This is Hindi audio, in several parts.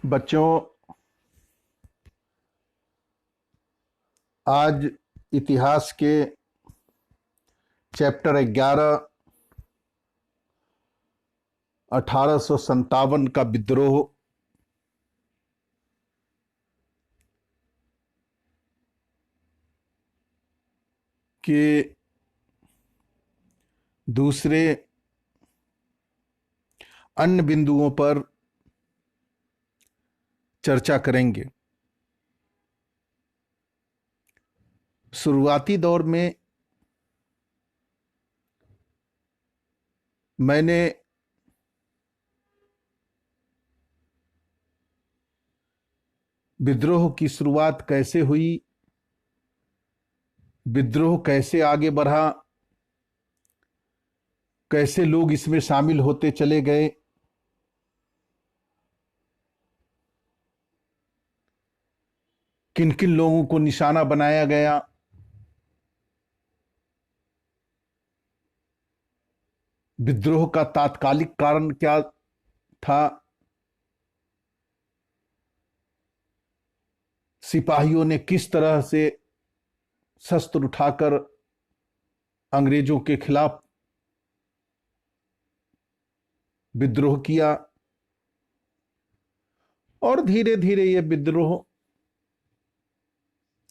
बच्चों, आज इतिहास के चैप्टर 11 1857 का विद्रोह के दूसरे अन्य बिंदुओं पर चर्चा करेंगे। शुरुआती दौर में मैंने विद्रोह की शुरुआत कैसे हुई, विद्रोह कैसे आगे बढ़ा, कैसे लोग इसमें शामिल होते चले गए, किन किन लोगों को निशाना बनाया गया, विद्रोह का तात्कालिक कारण क्या था, सिपाहियों ने किस तरह से शस्त्र उठाकर अंग्रेजों के खिलाफ विद्रोह किया, और धीरे धीरे यह विद्रोह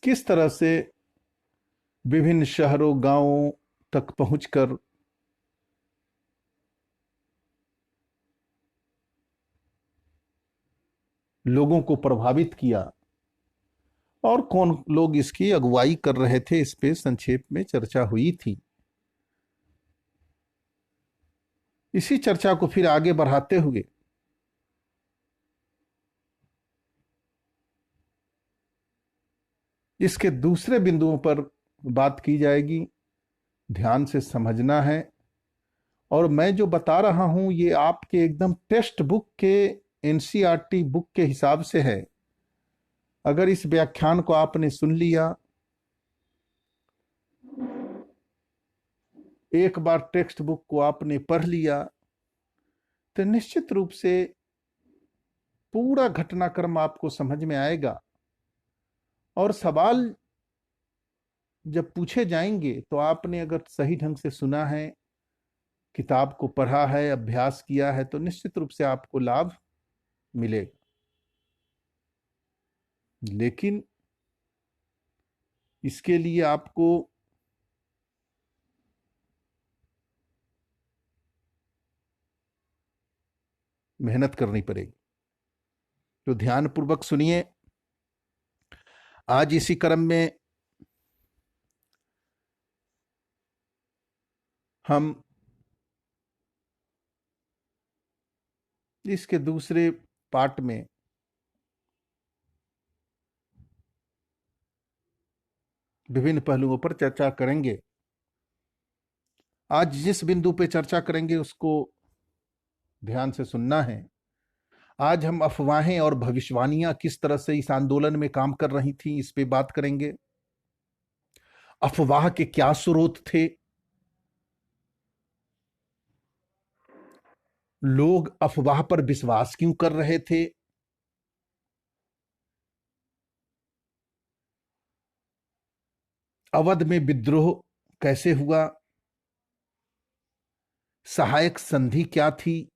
किस तरह से विभिन्न शहरों गांवों तक पहुंचकर लोगों को प्रभावित किया और कौन लोग इसकी अगुवाई कर रहे थे, इस पे संक्षेप में चर्चा हुई थी। इसी चर्चा को फिर आगे बढ़ाते हुए इसके दूसरे बिंदुओं पर बात की जाएगी। ध्यान से समझना है, और मैं जो बता रहा हूं ये आपके एकदम टेक्स्ट बुक के एनसीईआरटी बुक के हिसाब से है। अगर इस व्याख्यान को आपने सुन लिया, एक बार टेक्स्ट बुक को आपने पढ़ लिया, तो निश्चित रूप से पूरा घटनाक्रम आपको समझ में आएगा। और सवाल जब पूछे जाएंगे तो आपने अगर सही ढंग से सुना है, किताब को पढ़ा है, अभ्यास किया है, तो निश्चित रूप से आपको लाभ मिलेगा। लेकिन इसके लिए आपको मेहनत करनी पड़ेगी। तो ध्यानपूर्वक सुनिए। आज इसी क्रम में हम इसके दूसरे पार्ट में विभिन्न पहलुओं पर चर्चा करेंगे। आज जिस बिंदु पे चर्चा करेंगे उसको ध्यान से सुनना है। आज हम अफवाहें और भविष्यवाणियां किस तरह से इस आंदोलन में काम कर रही थी, इस पे बात करेंगे। अफवाह के क्या स्रोत थे, लोग अफवाह पर विश्वास क्यों कर रहे थे, अवध में विद्रोह कैसे हुआ, सहायक संधि क्या थी,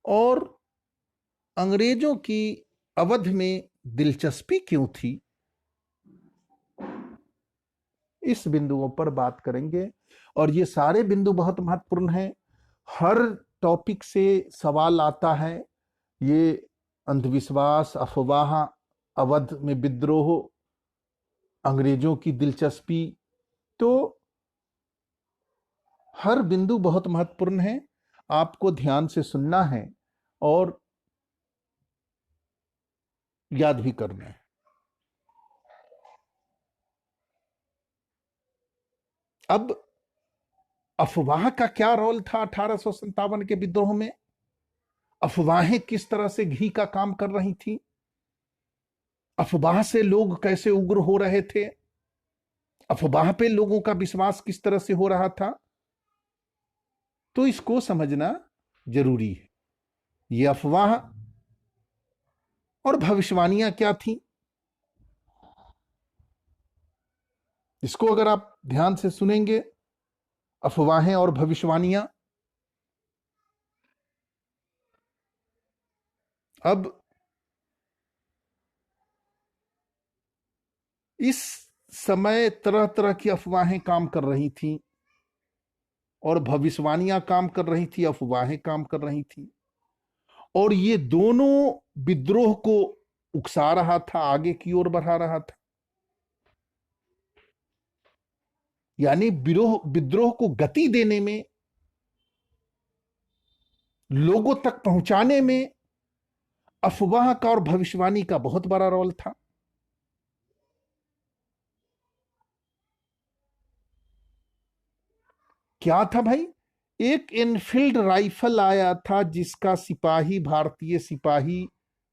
और अंग्रेजों की अवध में दिलचस्पी क्यों थी, इस बिंदुओं पर बात करेंगे। और ये सारे बिंदु बहुत महत्वपूर्ण हैं। हर टॉपिक से सवाल आता है। ये अंधविश्वास, अफवाह, अवध में विद्रोह, अंग्रेजों की दिलचस्पी, तो हर बिंदु बहुत महत्वपूर्ण है। आपको ध्यान से सुनना है और याद भी करना है। अब अफवाह का क्या रोल था 1857 के विद्रोह में? अफवाहें किस तरह से घी का काम कर रही थी? अफवाह से लोग कैसे उग्र हो रहे थे? अफवाह पे लोगों का विश्वास किस तरह से हो रहा था? तो इसको समझना जरूरी है। ये अफवाह और भविष्यवाणियां क्या थी, इसको अगर आप ध्यान से सुनेंगे, अफवाहें और भविष्यवाणियां। अब इस समय तरह तरह की अफवाहें काम कर रही थी और भविष्यवाणियां काम कर रही थी, अफवाहें काम कर रही थी, और ये दोनों विद्रोह को उकसा रहा था, आगे की ओर बढ़ा रहा था। यानी विद्रोह को गति देने में, लोगों तक पहुंचाने में अफवाह का और भविष्यवाणी का बहुत बड़ा रोल था। क्या था भाई? एक एनफील्ड राइफल आया था जिसका सिपाही, भारतीय सिपाही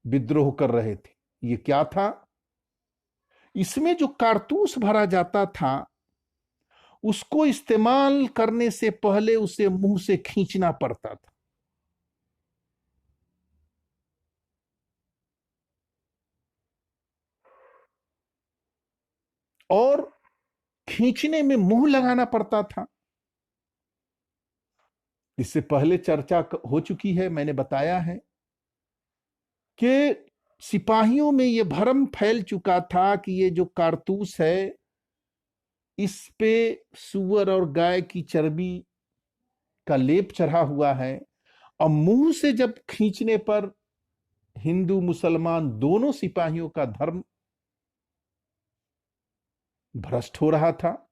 विद्रोह कर रहे थे। ये क्या था? इसमें जो कारतूस भरा जाता था, उसको इस्तेमाल करने से पहले उसे मुंह से खींचना पड़ता था। और खींचने में मुंह लगाना पड़ता था। इससे पहले चर्चा हो चुकी है, मैंने बताया है कि सिपाहियों में यह भ्रम फैल चुका था कि ये जो कारतूस है, इस पे सुअर और गाय की चर्बी का लेप चढ़ा हुआ है, और मुंह से जब खींचने पर हिंदू मुसलमान दोनों सिपाहियों का धर्म भ्रष्ट हो रहा था।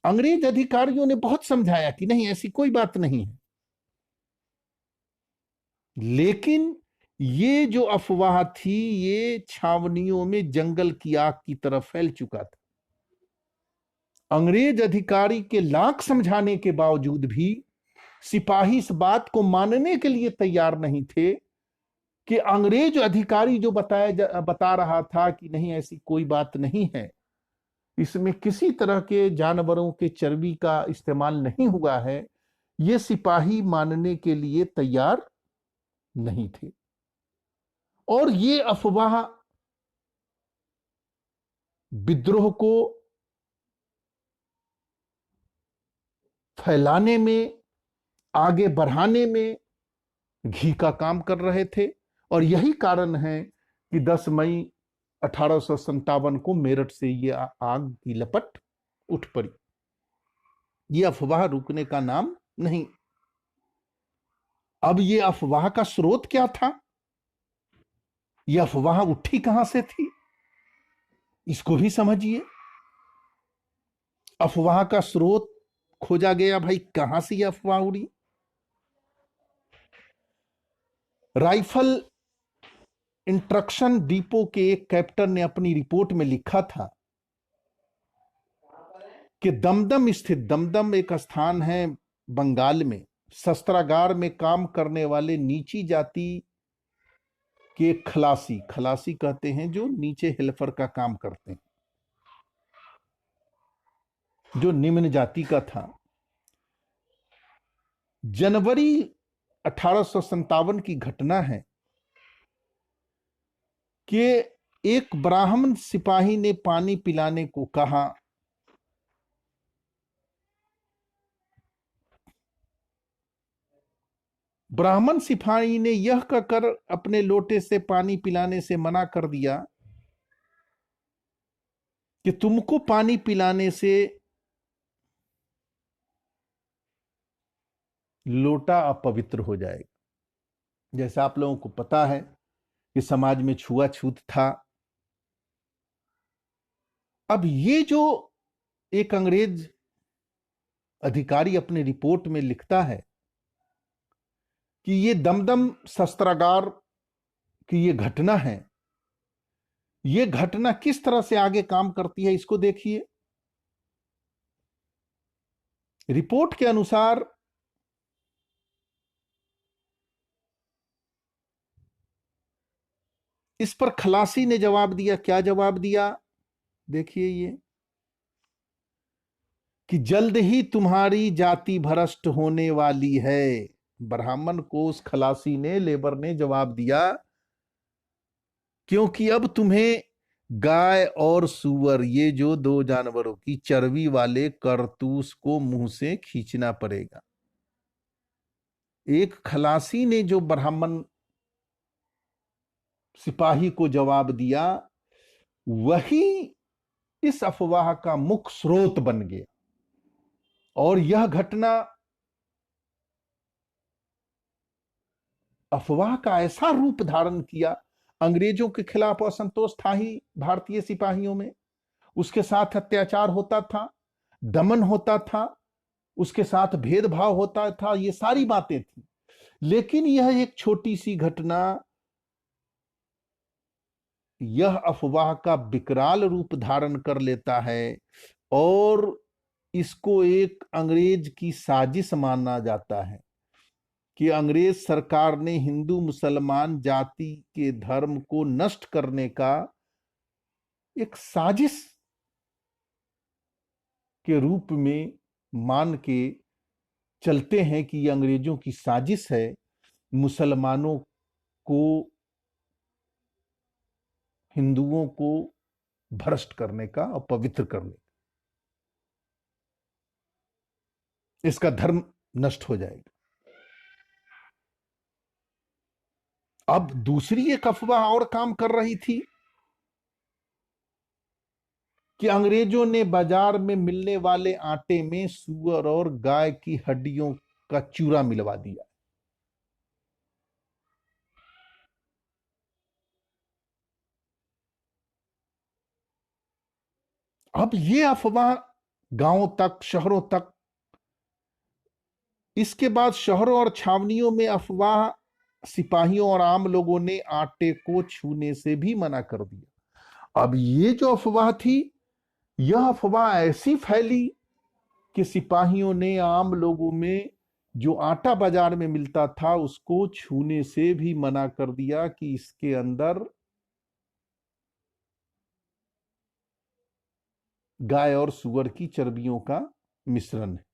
अंग्रेज अधिकारियों ने बहुत समझाया कि नहीं, ऐसी कोई बात नहीं है, लेकिन ये जो अफवाह थी, ये छावनियों में जंगल की आग की तरह फैल चुका था। अंग्रेज अधिकारी के लाख समझाने के बावजूद भी सिपाही इस बात को मानने के लिए तैयार नहीं थे कि अंग्रेज अधिकारी जो बता रहा था कि नहीं, ऐसी कोई बात नहीं है, इसमें किसी तरह के जानवरों के चर्बी का इस्तेमाल नहीं हुआ है, ये सिपाही मानने के लिए तैयार नहीं थे। और ये अफवाह विद्रोह को फैलाने में, आगे बढ़ाने में घी का काम कर रहे थे। और यही कारण है कि 10 मई 1857 को मेरठ से ये आग की लपट उठ पड़ी। ये अफवाह रुकने का नाम नहीं। अब ये अफवाह का स्रोत क्या था? ये अफवाह उठी कहां से थी, इसको भी समझिए। अफवाह का स्रोत खोजा गया, भाई कहां से ये अफवाह उड़ी? राइफल इंस्ट्रक्शन डिपो के एक कैप्टन ने अपनी रिपोर्ट में लिखा था कि दमदम स्थित, दमदम एक स्थान है बंगाल में, शस्त्रागार में काम करने वाले नीची जाति के खलासी, खलासी कहते हैं जो नीचे हेल्पर का काम करते हैं, जो निम्न जाति का था। जनवरी 1857 की घटना है कि एक ब्राह्मण सिपाही ने पानी पिलाने को कहा। ब्राह्मण सिपाही ने यह कहकर अपने लोटे से पानी पिलाने से मना कर दिया कि तुमको पानी पिलाने से लोटा अपवित्र हो जाएगा। जैसा आप लोगों को पता है कि समाज में छुआछूत था। अब ये जो एक अंग्रेज अधिकारी अपनी रिपोर्ट में लिखता है कि ये दमदम शस्त्रागार की ये घटना है, ये घटना किस तरह से आगे काम करती है, इसको देखिए। रिपोर्ट के अनुसार इस पर खलासी ने जवाब दिया। क्या जवाब दिया? देखिए ये, कि जल्द ही तुम्हारी जाति भ्रष्ट होने वाली है। ब्राह्मण को उस खलासी ने, लेबर ने जवाब दिया, क्योंकि अब तुम्हें गाय और सूअर, ये जो दो जानवरों की चर्बी वाले करतूस को मुंह से खींचना पड़ेगा। एक खलासी ने जो ब्राह्मण सिपाही को जवाब दिया, वही इस अफवाह का मुख्य स्रोत बन गया। और यह घटना अफवाह का ऐसा रूप धारण किया, अंग्रेजों के खिलाफ असंतोष था ही भारतीय सिपाहियों में, उसके साथ अत्याचार होता था, दमन होता था, उसके साथ भेदभाव होता था, ये सारी बातें थी। लेकिन यह एक छोटी सी घटना यह अफवाह का विकराल रूप धारण कर लेता है और इसको एक अंग्रेज की साजिश माना जाता है कि अंग्रेज सरकार ने हिंदू मुसलमान जाति के धर्म को नष्ट करने का एक साजिश के रूप में मान के चलते हैं कि यह अंग्रेजों की साजिश है मुसलमानों को, हिंदुओं को भ्रष्ट करने का और पवित्र करने का, इसका धर्म नष्ट हो जाएगा। अब दूसरी एक अफवाह और काम कर रही थी कि अंग्रेजों ने बाजार में मिलने वाले आटे में सूअर और गाय की हड्डियों का चूरा मिलवा दिया। अब ये अफवाह गांवों तक, शहरों तक, इसके बाद शहरों और छावनियों में अफवाह सिपाहियों और आम लोगों ने आटे को छूने से भी मना कर दिया। अब ये जो अफवाह थी, यह अफवाह ऐसी फैली कि सिपाहियों ने आम लोगों में जो आटा बाजार में मिलता था उसको छूने से भी मना कर दिया कि इसके अंदर गाय और सूअर की चर्बियों का मिश्रण है।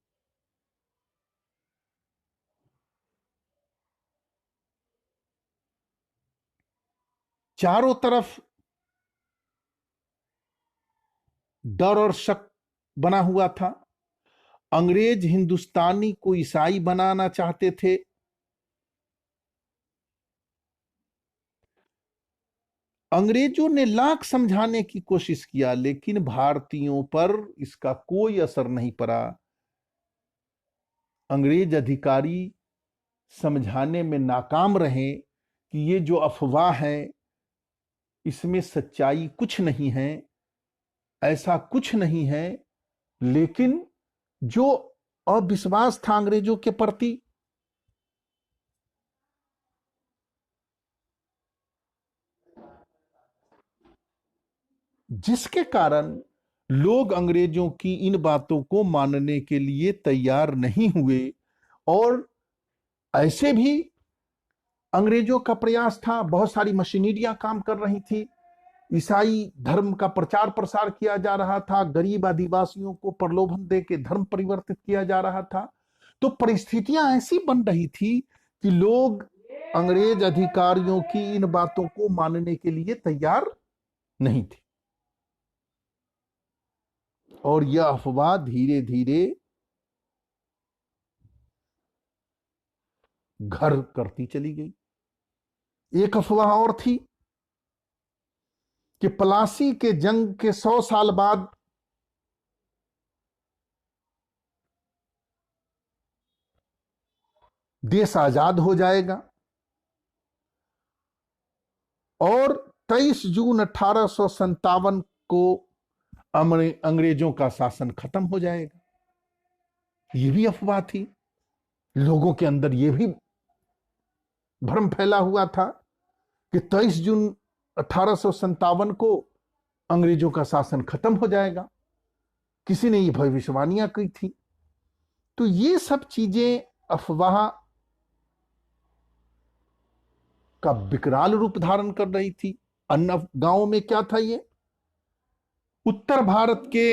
चारों तरफ डर और शक बना हुआ था। अंग्रेज हिंदुस्तानी को ईसाई बनाना चाहते थे। अंग्रेजों ने लाख समझाने की कोशिश किया, लेकिन भारतीयों पर इसका कोई असर नहीं पड़ा। अंग्रेज अधिकारी समझाने में नाकाम रहे कि ये जो अफवाह है इसमें सच्चाई कुछ नहीं है, ऐसा कुछ नहीं है। लेकिन जो अविश्वास था अंग्रेजों के प्रति, जिसके कारण लोग अंग्रेजों की इन बातों को मानने के लिए तैयार नहीं हुए। और ऐसे भी अंग्रेजों का प्रयास था, बहुत सारी मशीनरियां काम कर रही थी, ईसाई धर्म का प्रचार प्रसार किया जा रहा था, गरीब आदिवासियों को प्रलोभन दे के धर्म परिवर्तित किया जा रहा था। तो परिस्थितियां ऐसी बन रही थी कि लोग अंग्रेज अधिकारियों की इन बातों को मानने के लिए तैयार नहीं थे। और यह अफवाह धीरे धीरे घर करती चली गई। एक अफवाह और थी कि प्लासी के जंग के 100 साल बाद देश आजाद हो जाएगा और 23 जून 1857 को अंग्रेजों का शासन खत्म हो जाएगा। यह भी अफवाह थी। लोगों के अंदर यह भी भ्रम फैला हुआ था कि 23 जून 1857 को अंग्रेजों का शासन खत्म हो जाएगा। किसी ने ये भविष्यवाणियां की थी। तो ये सब चीजें अफवाह का विकराल रूप धारण कर रही थी। अन्य गांवों में क्या था? ये उत्तर भारत के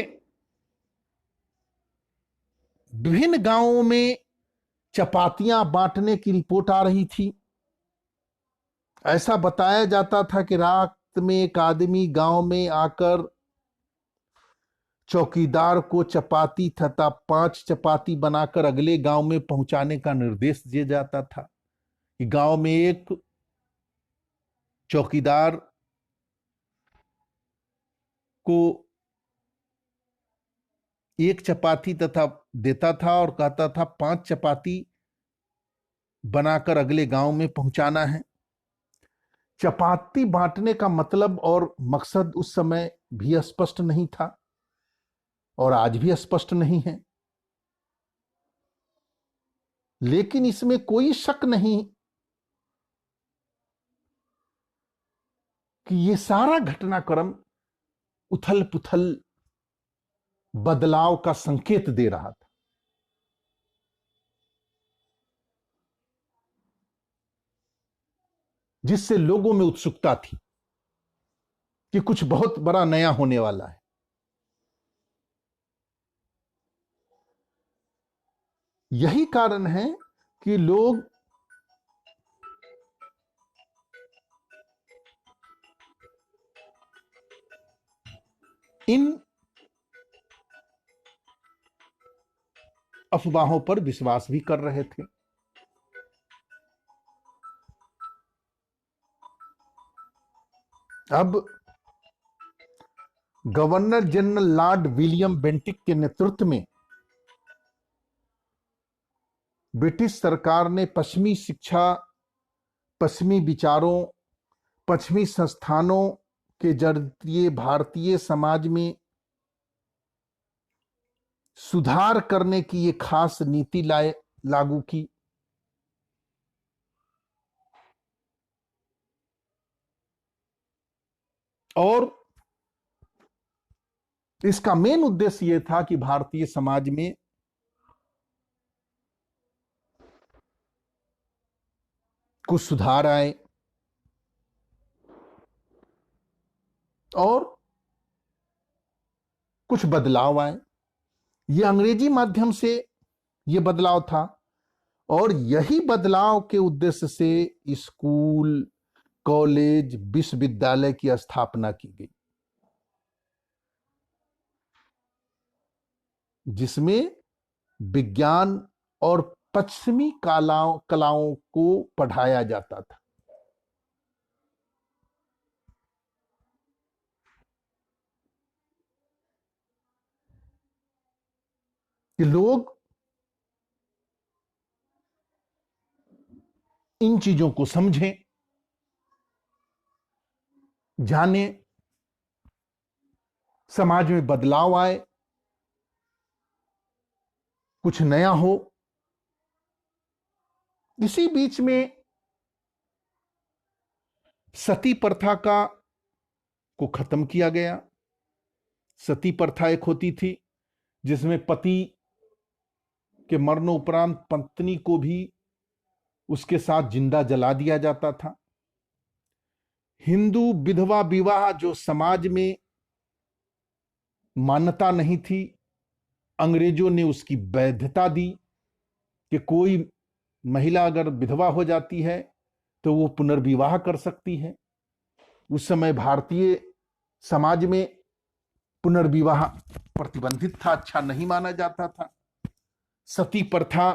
विभिन्न गांवों में चपातियां बांटने की रिपोर्ट आ रही थी। ऐसा बताया जाता था कि रात में एक आदमी गांव में आकर चौकीदार को चपाती तथा 5 चपाती बनाकर अगले गांव में पहुंचाने का निर्देश दिया जाता था कि गांव में एक चौकीदार को एक चपाती तथा देता था और कहता था 5 चपाती बनाकर अगले गांव में पहुंचाना है। चपाती बांटने का मतलब और मकसद उस समय भी स्पष्ट नहीं था और आज भी स्पष्ट नहीं है, लेकिन इसमें कोई शक नहीं कि यह सारा घटनाक्रम उथल पुथल बदलाव का संकेत दे रहा था। जिससे लोगों में उत्सुकता थी कि कुछ बहुत बड़ा नया होने वाला है। यही कारण है कि लोग इन अफवाहों पर विश्वास भी कर रहे थे। अब governor general Lord William Bentinck के नेतृत्व में ब्रिटिश सरकार ने पश्चिमी शिक्षा, पश्चिमी विचारों, पश्चिमी संस्थानों के जरिए भारतीय समाज में सुधार करने की एक खास नीति लागू की। और इसका मेन उद्देश्य यह था कि भारतीय समाज में कुछ सुधार आए और कुछ बदलाव आए। यह अंग्रेजी माध्यम से यह बदलाव था और यही बदलाव के उद्देश्य से स्कूल, कॉलेज, विश्वविद्यालय की स्थापना की गई, जिसमें विज्ञान और पश्चिमी कलाओं को पढ़ाया जाता था। कि लोग इन चीजों को समझें, जाने, समाज में बदलाव आए, कुछ नया हो। इसी बीच में सती प्रथा को खत्म किया गया। सती प्रथा एक होती थी जिसमें पति के मरणोपरांत पत्नी को भी उसके साथ जिंदा जला दिया जाता था। हिंदू विधवा विवाह जो समाज में मान्यता नहीं थी, अंग्रेजों ने उसकी वैधता दी कि कोई महिला अगर विधवा हो जाती है तो वो पुनर्विवाह कर सकती है। उस समय भारतीय समाज में पुनर्विवाह प्रतिबंधित था, अच्छा नहीं माना जाता था। सती प्रथा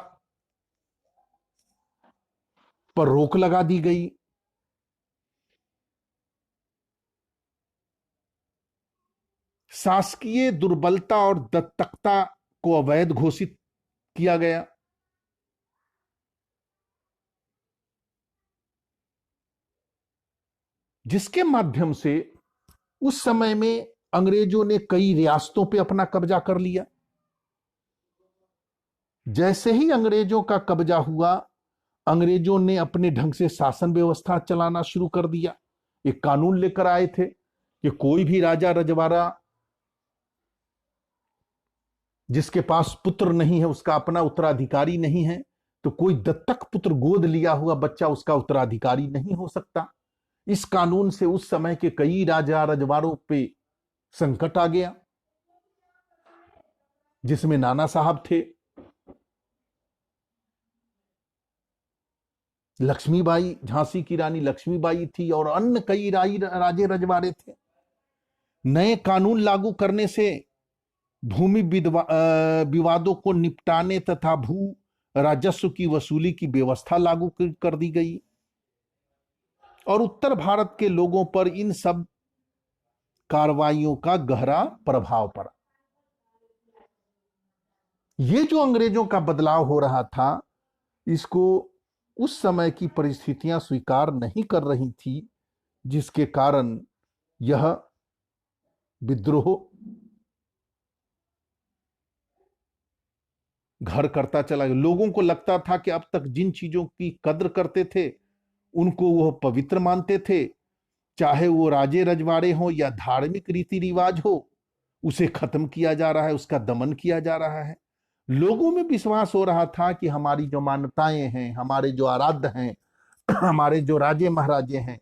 पर रोक लगा दी गई। शासकीय दुर्बलता और दत्तकता को अवैध घोषित किया गया। जिसके माध्यम से उस समय में अंग्रेजों ने कई रियासतों पे अपना कब्जा कर लिया। जैसे ही अंग्रेजों का कब्जा हुआ, अंग्रेजों ने अपने ढंग से शासन व्यवस्था चलाना शुरू कर दिया। एक कानून लेकर आए थे कि कोई भी राजा रजवाड़ा जिसके पास पुत्र नहीं है, उसका अपना उत्तराधिकारी नहीं है, तो कोई दत्तक पुत्र, गोद लिया हुआ बच्चा उसका उत्तराधिकारी नहीं हो सकता। इस कानून से उस समय के कई राजा रजवाड़ों पे संकट आ गया, जिसमें नाना साहब थे। लक्ष्मीबाई, झांसी की रानी लक्ष्मीबाई थी और अन्य कई राजे रजवाड़े थे। नए कानून लागू करने से भूमि विवादों को निपटाने तथा भू राजस्व की वसूली की व्यवस्था लागू कर दी गई और उत्तर भारत के लोगों पर इन सब कार्रवाइयों का गहरा प्रभाव पड़ा। ये जो अंग्रेजों का बदलाव हो रहा था, इसको उस समय की परिस्थितियां स्वीकार नहीं कर रही थी, जिसके कारण यह विद्रोह घर करता चला गया। लोगों को लगता था कि अब तक जिन चीजों की कद्र करते थे उनको वह पवित्र मानते थे, चाहे वो राजे रजवाड़े हो या धार्मिक रीति रिवाज हो, उसे खत्म किया जा रहा है, उसका दमन किया जा रहा है। लोगों में विश्वास हो रहा था कि हमारी जो मान्यताएं हैं, हमारे जो आराध्य हैं, हमारे जो राजे महाराजे हैं,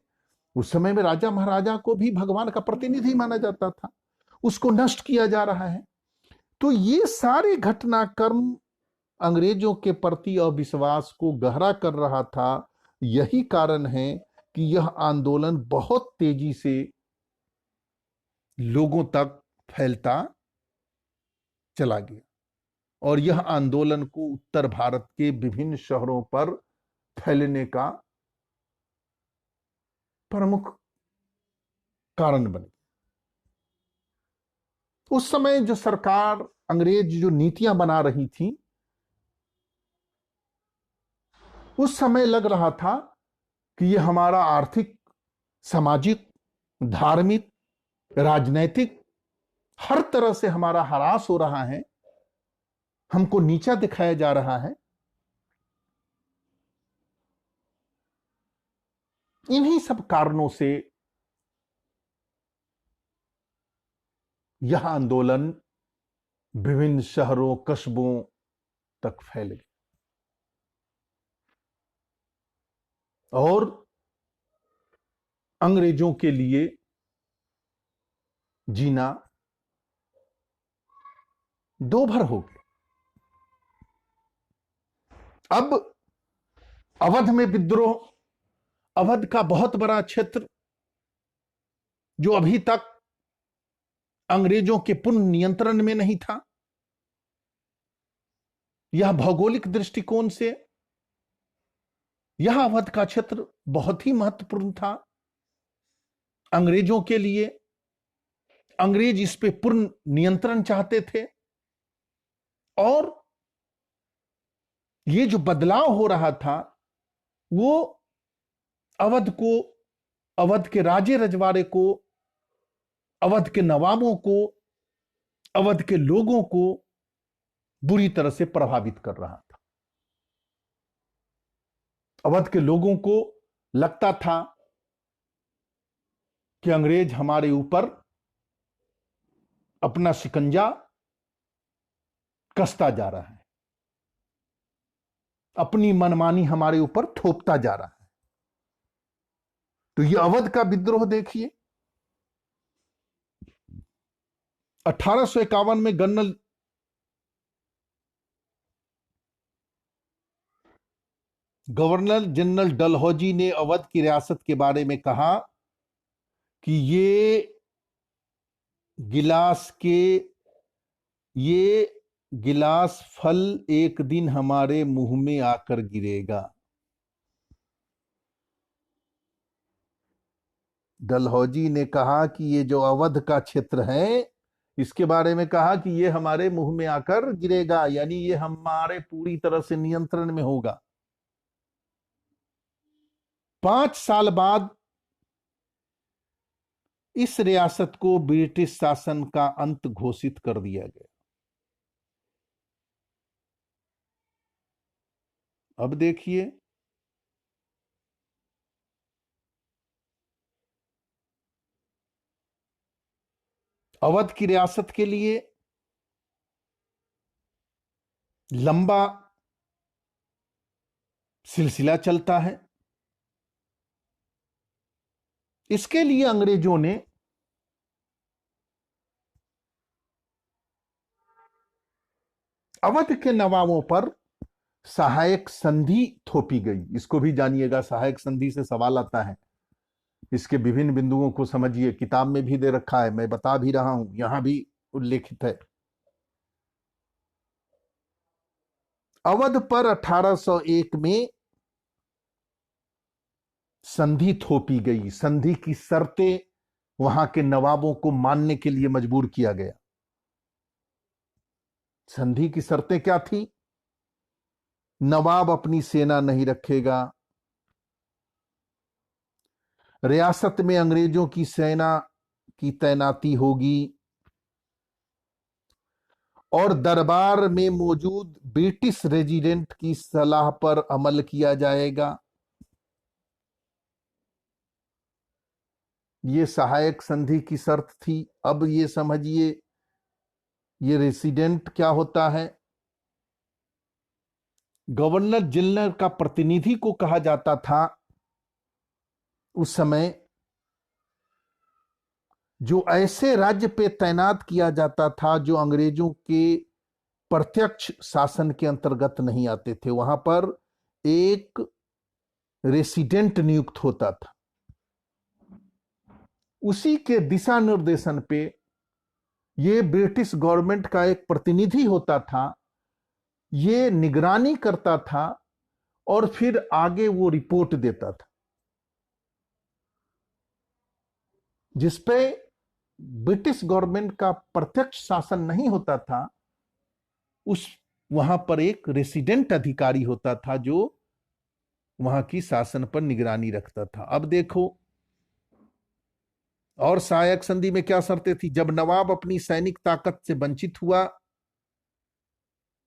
उस समय में राजा महाराजा को भी भगवान का प्रतिनिधि माना जाता था, उसको नष्ट किया जा रहा है। तो ये सारे घटनाक्रम अंग्रेजों के प्रति अविश्वास को गहरा कर रहा था। यही कारण है कि यह आंदोलन बहुत तेजी से लोगों तक फैलता चला गया और यह आंदोलन को उत्तर भारत के विभिन्न शहरों पर फैलने का प्रमुख कारण बने। उस समय जो सरकार, अंग्रेज जो नीतियां बना रही थी, उस समय लग रहा था कि यह हमारा आर्थिक, सामाजिक, धार्मिक, राजनैतिक हर तरह से हमारा ह्रास हो रहा है, हमको नीचा दिखाया जा रहा है। इन्हीं सब कारणों से यह आंदोलन विभिन्न शहरों, कस्बों तक फैल गया और अंग्रेजों के लिए जीना दोभर हो गया। अब अवध में विद्रोह, अवध का बहुत बड़ा क्षेत्र जो अभी तक अंग्रेजों के पूर्ण नियंत्रण में नहीं था, यह भौगोलिक दृष्टिकोण से यह अवध का क्षेत्र बहुत ही महत्वपूर्ण था अंग्रेजों के लिए। अंग्रेज इस पे पूर्ण नियंत्रण चाहते थे और ये जो बदलाव हो रहा था वो अवध को, अवध के राजे रजवाड़े को, अवध के नवाबों को, अवध के लोगों को बुरी तरह से प्रभावित कर रहा था। अवध के लोगों को लगता था कि अंग्रेज हमारे ऊपर अपना शिकंजा कसता जा रहा है, अपनी मनमानी हमारे ऊपर थोपता जा रहा है। तो ये अवध का विद्रोह देखिए, 1851 में गवर्नर जनरल डलहौजी ने अवध की रियासत के बारे में कहा कि ये गिलास फल एक दिन हमारे मुंह में आकर गिरेगा। डलहौजी ने कहा कि ये जो अवध का क्षेत्र है, इसके बारे में कहा कि ये हमारे मुंह में आकर गिरेगा, यानी ये हमारे पूरी तरह से नियंत्रण में होगा। 5 साल बाद इस रियासत को ब्रिटिश शासन का अंत घोषित कर दिया गया। अब देखिए, अवध की रियासत के लिए लंबा सिलसिला चलता है। इसके लिए अंग्रेजों ने अवध के नवाबों पर सहायक संधि थोपी गई। इसको भी जानिएगा, सहायक संधि से सवाल आता है। इसके विभिन्न बिंदुओं को समझिए, किताब में भी दे रखा है, मैं बता भी रहा हूं, यहां भी उल्लेखित है। अवध पर 1801 में संधि थोपी गई। संधि की शर्तें वहां के नवाबों को मानने के लिए मजबूर किया गया। संधि की शर्तें क्या थी? नवाब अपनी सेना नहीं रखेगा, रियासत में अंग्रेजों की सेना की तैनाती होगी और दरबार में मौजूद ब्रिटिश रेजिडेंट की सलाह पर अमल किया जाएगा। ये सहायक संधि की शर्त थी। अब ये समझिए, ये रेसिडेंट क्या होता है? गवर्नर जनरल का प्रतिनिधि को कहा जाता था उस समय, जो ऐसे राज्य पे तैनात किया जाता था जो अंग्रेजों के प्रत्यक्ष शासन के अंतर्गत नहीं आते थे। वहां पर एक रेसिडेंट नियुक्त होता था। उसी के दिशा निर्देशन पे ये ब्रिटिश गवर्नमेंट का एक प्रतिनिधि होता था, ये निगरानी करता था और फिर आगे वो रिपोर्ट देता था, जिसपे ब्रिटिश गवर्नमेंट का प्रत्यक्ष शासन नहीं होता था। उस वहां पर एक रेसिडेंट अधिकारी होता था जो वहां की शासन पर निगरानी रखता था। अब देखो, और सहायक संधि में क्या शर्तें थी? जब नवाब अपनी सैनिक ताकत से वंचित हुआ,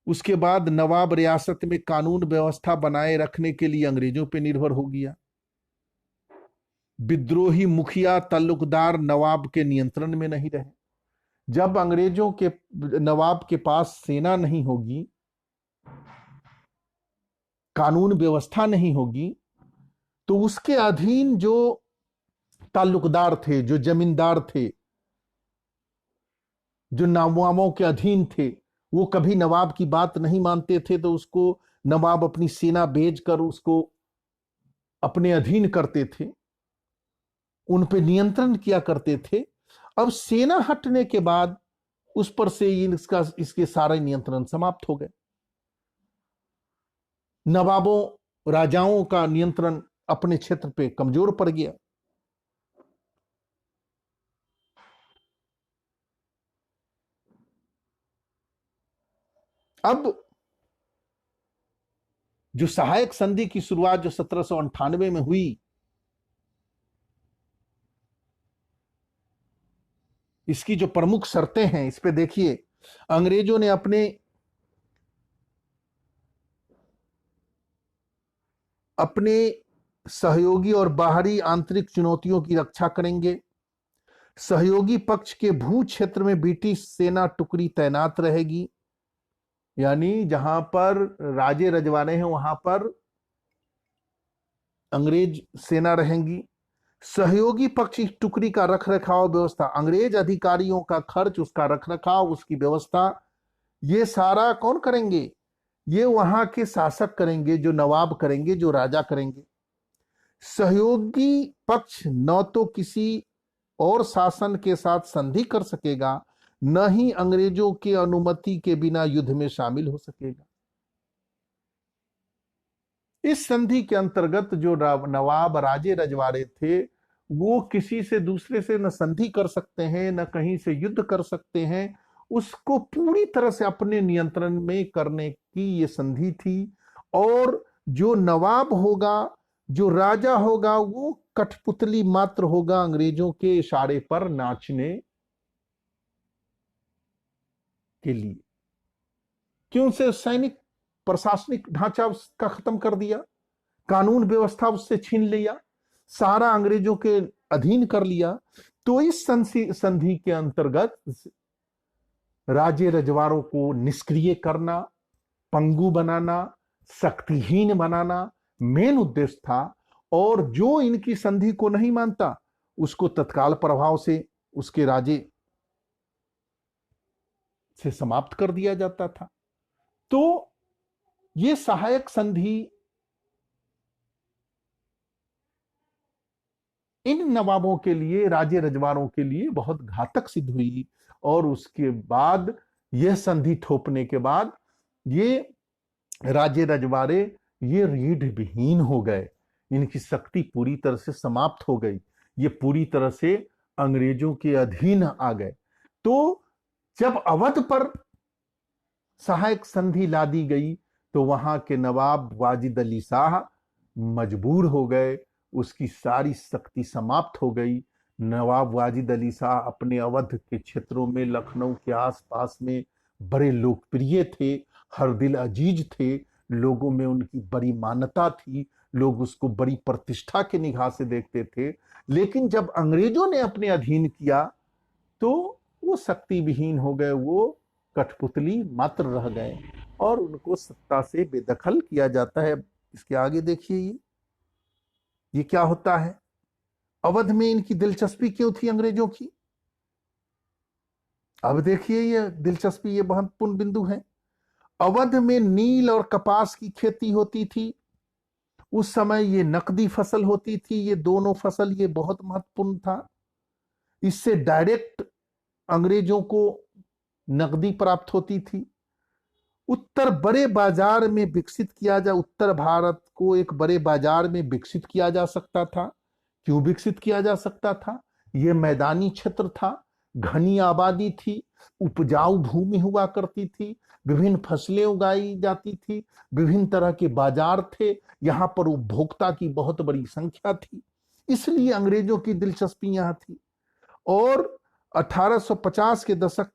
उसके बाद नवाब रियासत में कानून व्यवस्था बनाए रखने के लिए अंग्रेजों पर निर्भर हो गया। विद्रोही मुखिया ताल्लुकदार नवाब के नियंत्रण में नहीं रहे। जब अंग्रेजों के नवाब के पास सेना नहीं होगी, कानून व्यवस्था नहीं होगी, तो उसके अधीन जो ताल्लुकदार थे, जो जमींदार थे, जो नवाबों के अधीन थे, वो कभी नवाब की बात नहीं मानते थे, तो उसको नवाब अपनी सेना भेजकर उसको अपने अधीन करते थे, उन पे नियंत्रण किया करते थे। अब सेना हटने के बाद उस पर से इसके सारे नियंत्रण समाप्त हो गए। नवाबों राजाओं का नियंत्रण अपने क्षेत्र पे कमजोर पड़ गया। अब जो सहायक संधि की शुरुआत जो 1798 में हुई, इसकी जो प्रमुख शर्तें हैं इस पे देखिए। अंग्रेजों ने अपने सहयोगी और बाहरी आंतरिक चुनौतियों की रक्षा करेंगे। सहयोगी पक्ष के भू क्षेत्र में ब्रिटिश सेना टुकड़ी तैनात रहेगी, यानी जहां पर राजे रजवाड़े हैं वहां पर अंग्रेज सेना रहेंगी। सहयोगी पक्ष की टुकड़ी का रखरखाव व्यवस्था, अंग्रेज अधिकारियों का खर्च, उसका रखरखाव, उसकी व्यवस्था, ये सारा कौन करेंगे? ये वहां के शासक करेंगे, जो नवाब करेंगे, जो राजा करेंगे। सहयोगी पक्ष न तो किसी और शासन के साथ संधि कर सकेगा, न ही अंग्रेजों की अनुमति के बिना युद्ध में शामिल हो सकेगा। इस संधि के अंतर्गत जो नवाब राजे रजवाड़े थे, वो किसी से दूसरे से न संधि कर सकते हैं, न कहीं से युद्ध कर सकते हैं। उसको पूरी तरह से अपने नियंत्रण में करने की ये संधि थी। और जो नवाब होगा, जो राजा होगा, वो कठपुतली मात्र होगा अंग्रेजों के इशारे पर नाचने के लिए। क्यों? से सैनिक प्रशासनिक ढांचा उसका खत्म कर दिया, कानून व्यवस्था उससे छीन लिया, सारा अंग्रेजों के अधीन कर लिया। तो इस संधि के अंतर्गत राजे रजवाड़ों को निष्क्रिय करना, पंगु बनाना, शक्तिहीन बनाना मेन उद्देश्य था। और जो इनकी संधि को नहीं मानता, उसको तत्काल प्रभाव से उसके राजे से समाप्त कर दिया जाता था। तो ये सहायक संधि इन नवाबों के लिए, राजे रजवाड़ों के लिए बहुत घातक सिद्ध हुई। और उसके बाद यह संधि थोपने के बाद ये राजे रजवाड़े ये रीढ़ विहीन हो गए, इनकी शक्ति पूरी तरह से समाप्त हो गई, ये पूरी तरह से अंग्रेजों के अधीन आ गए। तो जब अवध पर सहायक संधि ला दी गई तो वहां के नवाब वाजिद अली शाह मजबूर हो गए, उसकी सारी शक्ति समाप्त हो गई। नवाब वाजिद अली शाह अपने अवध के क्षेत्रों में, लखनऊ के आसपास में बड़े लोकप्रिय थे, हर दिल अजीज थे, लोगों में उनकी बड़ी मान्यता थी, लोग उसको बड़ी प्रतिष्ठा के निगाह से देखते थे। लेकिन जब अंग्रेजों ने अपने अधीन किया तो वो शक्ति विहीन हो गए, वो कठपुतली मात्र रह गए और उनको सत्ता से बेदखल किया जाता है। इसके आगे देखिए ये क्या होता है। अवध में इनकी दिलचस्पी क्यों थी अंग्रेजों की? अब देखिए ये दिलचस्पी, ये महत्वपूर्ण बिंदु है। अवध में नील और कपास की खेती होती थी। उस समय ये नकदी फसल होती थी, ये दोनों फसल ये बहुत महत्वपूर्ण था। इससे डायरेक्ट अंग्रेजों को नकदी प्राप्त होती थी। उत्तर बड़े बाजार में विकसित किया जा उत्तर भारत को एक बड़े बाजार में विकसित किया जा सकता था। क्यों विकसित किया जा सकता था? यह मैदानी क्षेत्र था, घनी आबादी थी, उपजाऊ भूमि हुआ करती थी, विभिन्न फसलें उगाई जाती थी, विभिन्न तरह के बाजार थे, यहां पर उपभोक्ता की बहुत बड़ी संख्या थी, इसलिए अंग्रेजों की दिलचस्पी यहां थी। और 1850 के दशक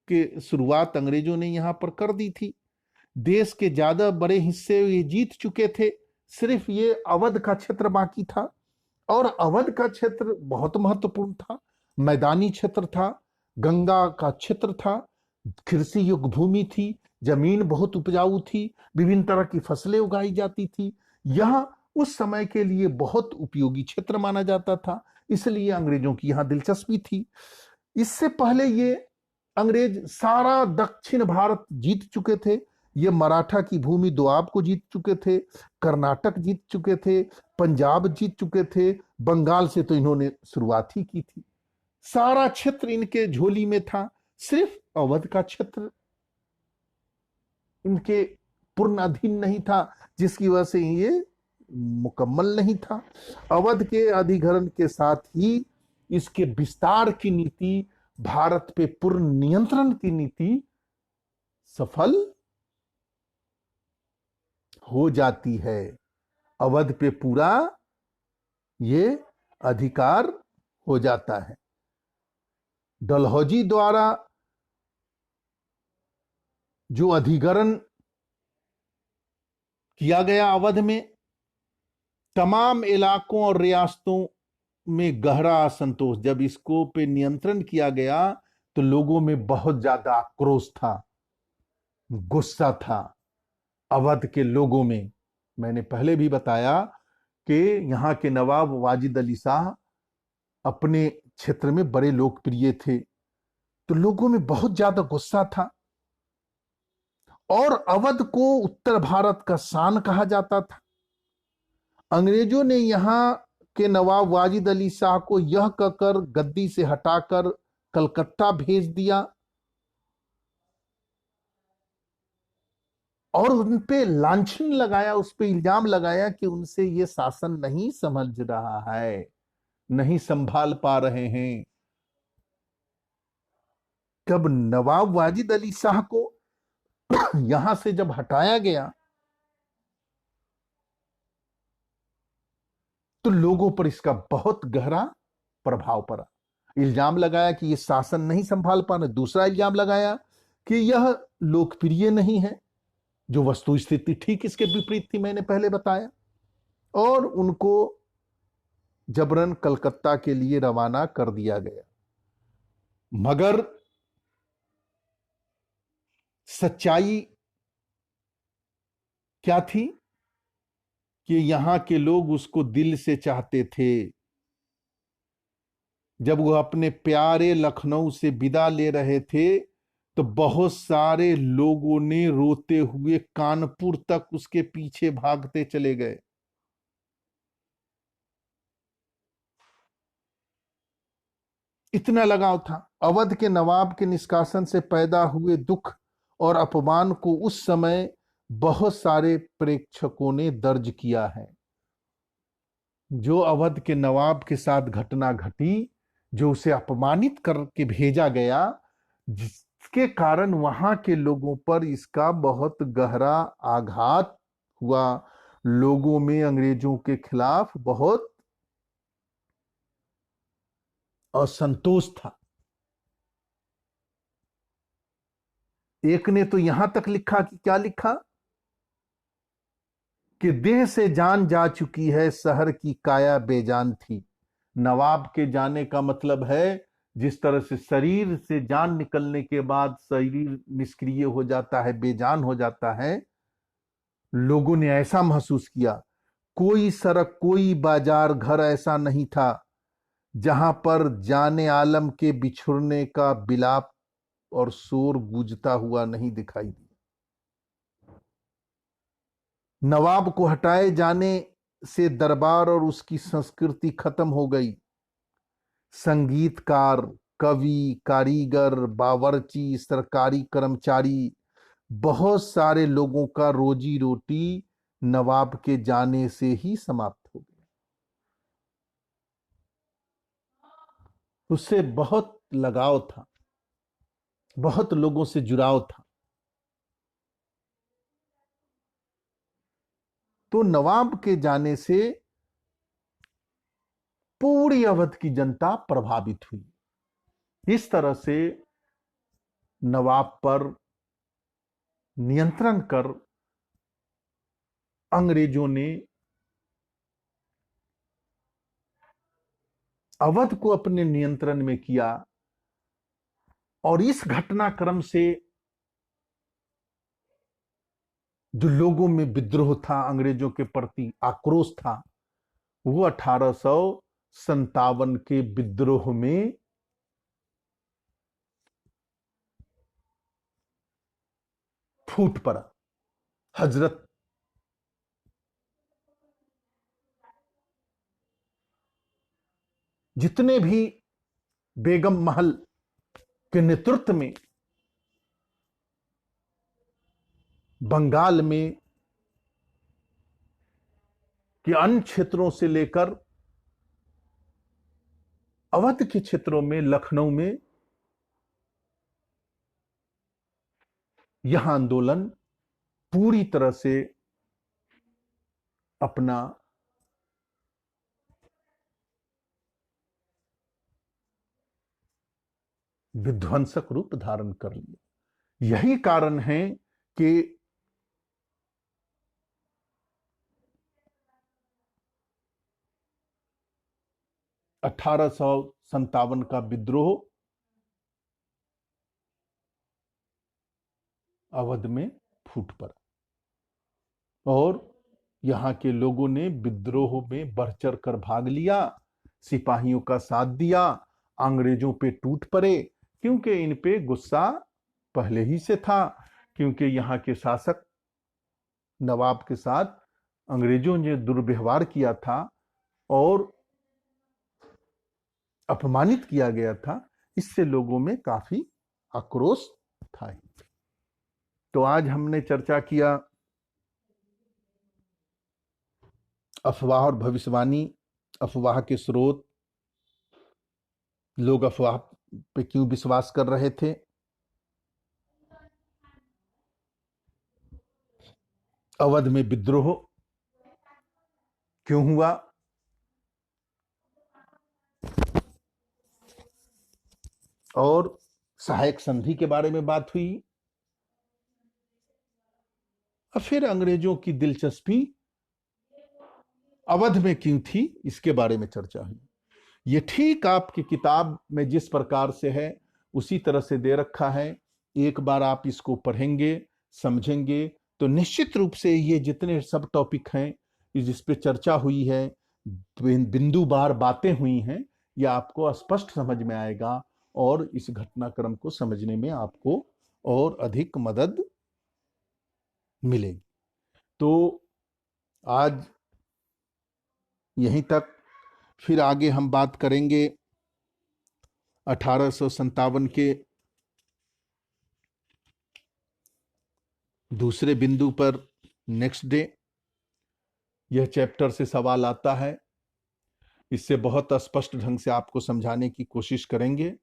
के शुरुआत अंग्रेजों ने यहां पर कर दी थी। देश के ज्यादा बड़े हिस्से ये जीत चुके थे, सिर्फ ये अवध का क्षेत्र बाकी था। और अवध का क्षेत्र बहुत महत्वपूर्ण था, मैदानी क्षेत्र था, गंगा का क्षेत्र था, कृषि युग भूमि थी, जमीन बहुत उपजाऊ थी, विभिन्न तरह की फसलें उगाई जाती थी। यह उस समय के लिए बहुत उपयोगी क्षेत्र माना जाता था, इसलिए अंग्रेजों की यहां दिलचस्पी थी। इससे पहले ये अंग्रेज सारा दक्षिण भारत जीत चुके थे। ये मराठा की भूमि दोआब को जीत चुके थे, कर्नाटक जीत चुके थे, पंजाब जीत चुके थे, बंगाल से तो इन्होंने शुरुआत ही की थी। सारा क्षेत्र इनके झोली में था, सिर्फ अवध का क्षेत्र इनके पूर्ण अधीन नहीं था, जिसकी वजह से ये मुकम्मल नहीं था। अवध के अधिग्रहण के साथ ही इसके विस्तार की नीति, भारत पे पूर्ण नियंत्रण की नीति सफल हो जाती है। अवध पे पूरा ये अधिकार हो जाता है। डलहौजी द्वारा जो अधिग्रहण किया गया अवध में, तमाम इलाकों और रियासतों में गहरा असंतोष, जब इसको पे नियंत्रण किया गया तो लोगों में बहुत ज्यादा आक्रोश था, गुस्सा था अवध के लोगों में। मैंने पहले भी बताया कि यहां के नवाब वाजिद अली शाह अपने क्षेत्र में बड़े लोकप्रिय थे, तो लोगों में बहुत ज्यादा गुस्सा था। और अवध को उत्तर भारत का शान कहा जाता था। अंग्रेजों ने यहां के नवाब वाजिद अली शाह को यह कहकर गद्दी से हटाकर कलकत्ता भेज दिया और उन पे लांछन लगाया, उस पे इल्जाम लगाया कि उनसे ये शासन नहीं समझ रहा है, नहीं संभाल पा रहे हैं। जब नवाब वाजिद अली शाह को यहां से जब हटाया गया तो लोगों पर इसका बहुत गहरा प्रभाव पड़ा। इल्जाम लगाया कि यह शासन नहीं संभाल पा रहे, दूसरा इल्जाम लगाया कि यह लोकप्रिय नहीं है, जो वस्तु स्थिति ठीक इसके विपरीत थी, मैंने पहले बताया। और उनको जबरन कलकत्ता के लिए रवाना कर दिया गया। मगर सच्चाई क्या थी कि यहां के लोग उसको दिल से चाहते थे। जब वो अपने प्यारे लखनऊ से विदा ले रहे थे तो बहुत सारे लोगों ने रोते हुए कानपुर तक उसके पीछे भागते चले गए। इतना लगाव था। अवध के नवाब के निष्कासन से पैदा हुए दुख और अपमान को उस समय बहुत सारे प्रेक्षकों ने दर्ज किया है। जो अवध के नवाब के साथ घटना घटी, जो उसे अपमानित करके भेजा गया, जिसके कारण वहां के लोगों पर इसका बहुत गहरा आघात हुआ। लोगों में अंग्रेजों के खिलाफ बहुत असंतोष था। एक ने तो यहां तक लिखा कि क्या लिखा कि देह से जान जा चुकी है, शहर की काया बेजान थी। नवाब के जाने का मतलब है, जिस तरह से शरीर से जान निकलने के बाद शरीर निष्क्रिय हो जाता है, बेजान हो जाता है, लोगों ने ऐसा महसूस किया। कोई सड़क, कोई बाजार, घर ऐसा नहीं था जहां पर जाने आलम के बिछुड़ने का बिलाप और शोर गूंजता हुआ नहीं दिखाई दिया। नवाब को हटाए जाने से दरबार और उसकी संस्कृति खत्म हो गई। संगीतकार, कवि, कारीगर, बावर्ची, सरकारी कर्मचारी, बहुत सारे लोगों का रोजी रोटी नवाब के जाने से ही समाप्त हो गई। उससे बहुत लगाव था, बहुत लोगों से जुड़ाव था। तो नवाब के जाने से पूरी अवध की जनता प्रभावित हुई। इस तरह से नवाब पर नियंत्रण कर अंग्रेजों ने अवध को अपने नियंत्रण में किया। और इस घटनाक्रम से जो लोगों में विद्रोह था, अंग्रेजों के प्रति आक्रोश था, वो 1857 के विद्रोह में फूट पड़ा। हजरत जितने भी बेगम महल के नेतृत्व में बंगाल में के अन्य क्षेत्रों से लेकर अवध के क्षेत्रों में, लखनऊ में, यह आंदोलन पूरी तरह से अपना विध्वंसक रूप धारण कर लिया। यही कारण है कि 1857 का विद्रोह अवध में फूट पड़ा और यहां के लोगों ने विद्रोह में बढ़ चढ़ कर भाग लिया, सिपाहियों का साथ दिया, अंग्रेजों पे टूट पड़े, क्योंकि इन पे गुस्सा पहले ही से था, क्योंकि यहाँ के शासक नवाब के साथ अंग्रेजों ने दुर्व्यवहार किया था और अपमानित किया गया था। इससे लोगों में काफी आक्रोश था। तो आज हमने चर्चा किया अफवाह और भविष्यवाणी, अफवाह के स्रोत, लोग अफवाह पे क्यों विश्वास कर रहे थे, अवध में विद्रोह क्यों हुआ, और सहायक संधि के बारे में बात हुई, और फिर अंग्रेजों की दिलचस्पी अवध में क्यों थी, इसके बारे में चर्चा हुई। ये ठीक आपकी किताब में जिस प्रकार से है उसी तरह से दे रखा है। एक बार आप इसको पढ़ेंगे, समझेंगे, तो निश्चित रूप से ये जितने सब टॉपिक हैं जिस पे चर्चा हुई है, बिंदुवार बातें हुई हैं, ये आपको स्पष्ट समझ में आएगा और इस घटनाक्रम को समझने में आपको और अधिक मदद मिलेगी। तो आज यहीं तक, फिर आगे हम बात करेंगे 1857 के दूसरे बिंदु पर नेक्स्ट डे। यह चैप्टर से सवाल आता है, इससे बहुत स्पष्ट ढंग से आपको समझाने की कोशिश करेंगे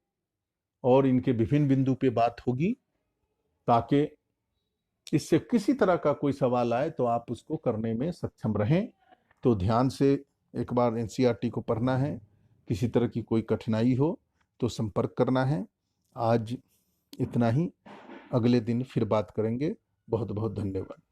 और इनके विभिन्न बिंदु पे बात होगी, ताकि इससे किसी तरह का कोई सवाल आए तो आप उसको करने में सक्षम रहें। तो ध्यान से एक बार एनसीईआरटी को पढ़ना है। किसी तरह की कोई कठिनाई हो तो संपर्क करना है। आज इतना ही, अगले दिन फिर बात करेंगे। बहुत बहुत धन्यवाद।